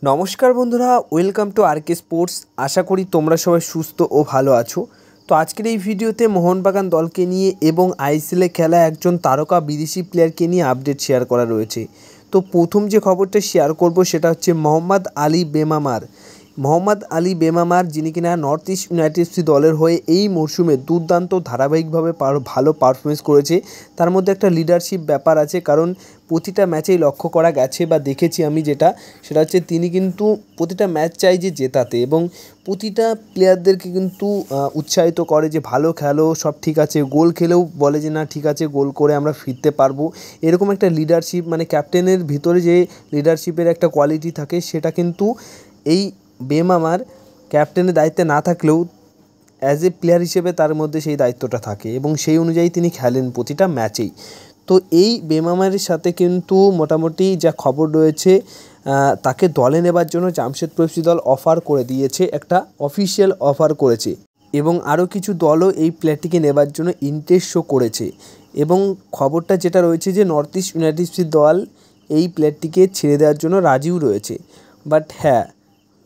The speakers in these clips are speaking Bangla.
নমস্কার বন্ধুরা, welcome to R K sports. আশা করি তোমরা সবাই সুস্থ ও ভালো আছো। তো আজকের এই ভিডিওতে মোহনবাগান দলকে নিয়ে এবং আইএসএলে খেলা একজন তারকা বিদেশি প্লেয়ারকে নিয়ে আপডেট শেয়ার করা রয়েছে। তো প্রথম যে খবরটা শেয়ার করব সেটা হচ্ছে মোহাম্মদ আলী বেমামার, যিনি কিনা নর্থ ইস্ট ইউনাইটেড এফসি দলের হয়ে এই মরশুমে দুর্দান্ত ধারাবাহিকভাবে ভালো পারফরমেন্স করেছে। তার মধ্যে একটা লিডারশিপ ব্যাপার আছে, কারণ প্রতিটা ম্যাচেই লক্ষ্য করা গেছে বা দেখেছি আমি, সেটা হচ্ছে তিনি কিন্তু প্রতিটা ম্যাচ চাই যে জেতাতে এবং প্রতিটা প্লেয়ারদেরকে কিন্তু উৎসাহিত করে যে ভালো খেলো, সব ঠিক আছে। গোল খেলেও বলে যে না ঠিক আছে, গোল করে আমরা ফিরতে পারবো। এরকম একটা লিডারশিপ, মানে ক্যাপ্টেনের ভিতরে যে লিডারশিপের একটা কোয়ালিটি থাকে, সেটা কিন্তু এই বেমামার ক্যাপ্টেনের দায়িত্বে না থাকলেও অ্যাজ এ প্লেয়ার হিসেবে তার মধ্যে সেই দায়িত্বটা থাকে এবং সেই অনুযায়ী তিনি খেলেন প্রতিটা ম্যাচেই। তো এই বেমামার সাথে কিন্তু মোটামুটি যা খবর রয়েছে, তাকে দলে নেবার জন্য জামশেদপুর এফসি দল অফার করে দিয়েছে, একটা অফিসিয়াল অফার করেছে এবং আরও কিছু দলও এই প্লেয়ারটিকে নেবার জন্য ইন্টারেস্ট শো করেছে। এবং খবরটা যেটা রয়েছে যে নর্থ ইস্ট ইউনাইটেড এফসি দল এই প্লেয়ারটিকে ছেড়ে দেওয়ার জন্য রাজিও রয়েছে। বাট হ্যাঁ,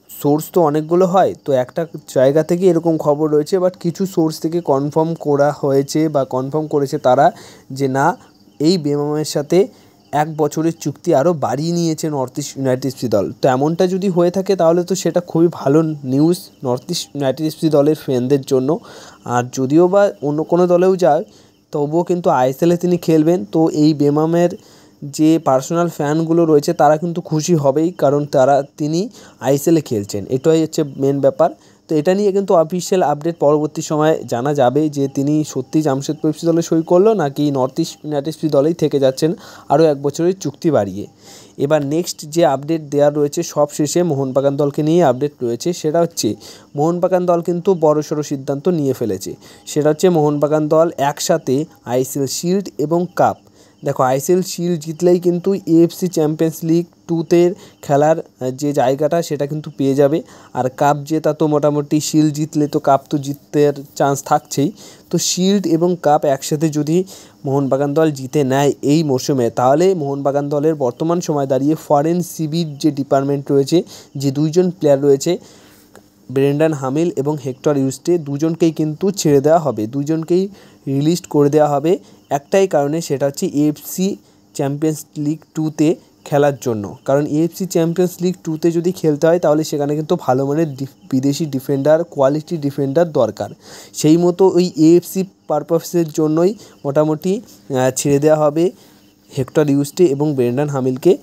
সোর্স তো অনেকগুলো হয়, তো একটা জায়গা থেকে এরকম খবর রয়েছে, বাট কিছু সোর্স থেকে কনফার্ম করা হয়েছে বা কনফার্ম করেছে তারা যে না, এই বেমামের সাথে 1 বছরের চুক্তি আরও বাড়িয়ে নিয়েছে নর্থ ইস্ট ইউনাইটেড এফসি দল। তো এমনটা যদি হয়ে থাকে তাহলে তো সেটা খুবই ভালো news north east United FC দলের ফ্যানদের জন্য। আর যদিও বা অন্য কোনো দলেও যায়, তবুও কিন্তু আইএসএলে তিনি খেলবেন। তো এই বেমামের যে পার্সোনাল ফ্যানগুলো রয়েছে তারা কিন্তু খুশি হবেই, কারণ তিনি আইএসএলে খেলছেন, এটাই হচ্ছে মেন ব্যাপার। তো এটা নিয়ে কিন্তু অফিসিয়াল আপডেট পরবর্তী সময়ে জানা যাবে যে তিনি সত্যি জামশেদপুর এফসি দলে সই করলো নাকি নর্থ ইস্ট ইউনাইটেড এফসি দলেই থেকে যাচ্ছেন আরও 1 বছরের চুক্তি বাড়িয়ে। এবার নেক্সট যে আপডেট দেওয়া রয়েছে সব শেষে মোহনবাগান দলকে নিয়ে আপডেট রয়েছে, সেটা হচ্ছে মোহনবাগান দল কিন্তু বড়সড় সিদ্ধান্ত নিয়ে ফেলেছে। সেটা হচ্ছে মোহনবাগান দল একসাথে আইএসএল শিল্ড এবং কাপ, দেখো আইএসএল শিল্ড জিতলেই কিন্তু এএফসি চ্যাম্পিয়ন্স লিগ 2-তে খেলার যে জায়গাটা সেটা কিন্তু পেয়ে যাবে। আর কাপ জেতা তো মোটামুটি, শিল্ড জিতলে তো কাপ তো জিততে চান্স থাকছেই। তো শিল্ড এবং কাপ একসাথে যদি মোহনবাগান দল জিতে নেয় এই মরশুমে, তাহলে মোহনবাগান দলের বর্তমান সময় দাঁড়িয়ে ফরেন সিবির যে ডিপার্টমেন্ট রয়েছে, যে 2জন প্লেয়ার রয়েছে ব্রেন্ডন হামিল এবং হেক্টর ইউস্টে, দুজনকেই কিন্তু ছেড়ে দেওয়া হবে, দুজনকেই রিলিজ করে দেওয়া হবে একটাই কারণে, সেটা হচ্ছে এএফসি চ্যাম্পিয়ন্স লিগ 2-তে খেলার জন্য। কারণ এএফসি চ্যাম্পিয়ন্স লিগ 2-তে যদি খেলতে হয় তাহলে সেখানে কিন্তু ভালো মানের বিদেশি ডিফেন্ডার, কোয়ালিটি ডিফেন্ডার দরকার। সেই মতো ওই এএফসি পারপাসের জন্যই মোটামুটি ছেড়ে দেওয়া হবে হেক্টর ইউস্টে এবং ব্রেন্ডন হামিলকে।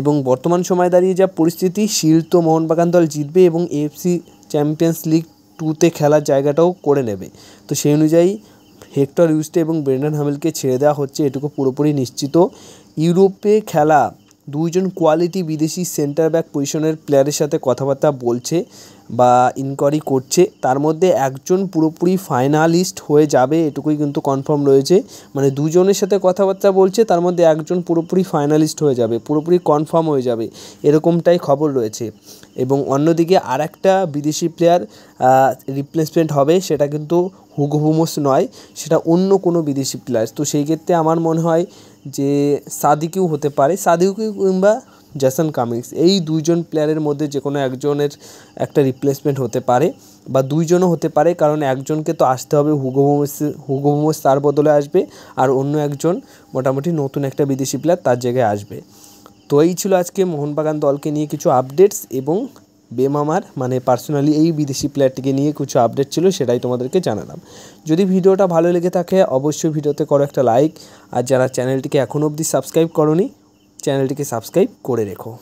এবং বর্তমান সময় দাঁড়িয়ে যা পরিস্থিতি, শিল্ড তো মোহনবাগান দল জিতবে এবং এএফসি চ্যাম্পিয়ন্স লিগ 2-তে খেলার জায়গাটাও করে নেবে। তো সেই অনুযায়ী হেক্টর ইউস্টে এবং ব্রেন্ডন হামিলকে ছেড়ে দেওয়া হচ্ছে, এটুকু পুরোপুরি নিশ্চিত। ইউরোপে খেলা 2জন কোয়ালিটি বিদেশি সেন্টার ব্যাক পজিশনের প্লেয়ারের সাথে কথাবার্তা বলছে বা ইনকোয়ারি করছে, তার মধ্যে একজন পুরোপুরি ফাইনালিস্ট হয়ে যাবে, এটুকুই কিন্তু কনফার্ম রয়েছে। মানে 2জনের সাথে কথাবার্তা বলছে, তার মধ্যে একজন পুরোপুরি ফাইনালিস্ট হয়ে যাবে, পুরোপুরি কনফার্ম হয়ে যাবে, এরকমটাই খবর রয়েছে। এবং অন্যদিকে আর একটা বিদেশি প্লেয়ার রিপ্লেসমেন্ট হবে, সেটা কিন্তু হুগো বুমোস নয়, সেটা অন্য কোনো বিদেশি প্লেয়ার। তো সেই ক্ষেত্রে আমার মনে হয় যে সাদিকও হতে পারে, সাদিকও কিংবা জেসন কামিংস, এই 2জন প্লেয়ারের মধ্যে যে কোনো একজনের একটা রিপ্লেসমেন্ট হতে পারে বা 2জনও হতে পারে, কারণ একজনকে তো আসতে হবে, হুগো বুমোস তার বদলে আসবে, আর অন্য একজন মোটামুটি নতুন একটা বিদেশি প্লেয়ার তার জায়গায় আসবে। তো এই ছিল আজকে মোহনবাগান দলকে নিয়ে কিছু আপডেটস এবং বেমামার, মানে পার্সোনালি এই বিদেশি প্লেয়ারটিকে নিয়ে কিছু আপডেট ছিল, সেটাই তোমাদেরকে জানালাম। যদি ভিডিওটা ভালো লেগে থাকে অবশ্যই ভিডিওতে করো একটা লাইক, আর যারা চ্যানেলটিকে এখনও অবধি সাবস্ক্রাইব করোনি চ্যানেলটিকে সাবস্ক্রাইব করে রেখো।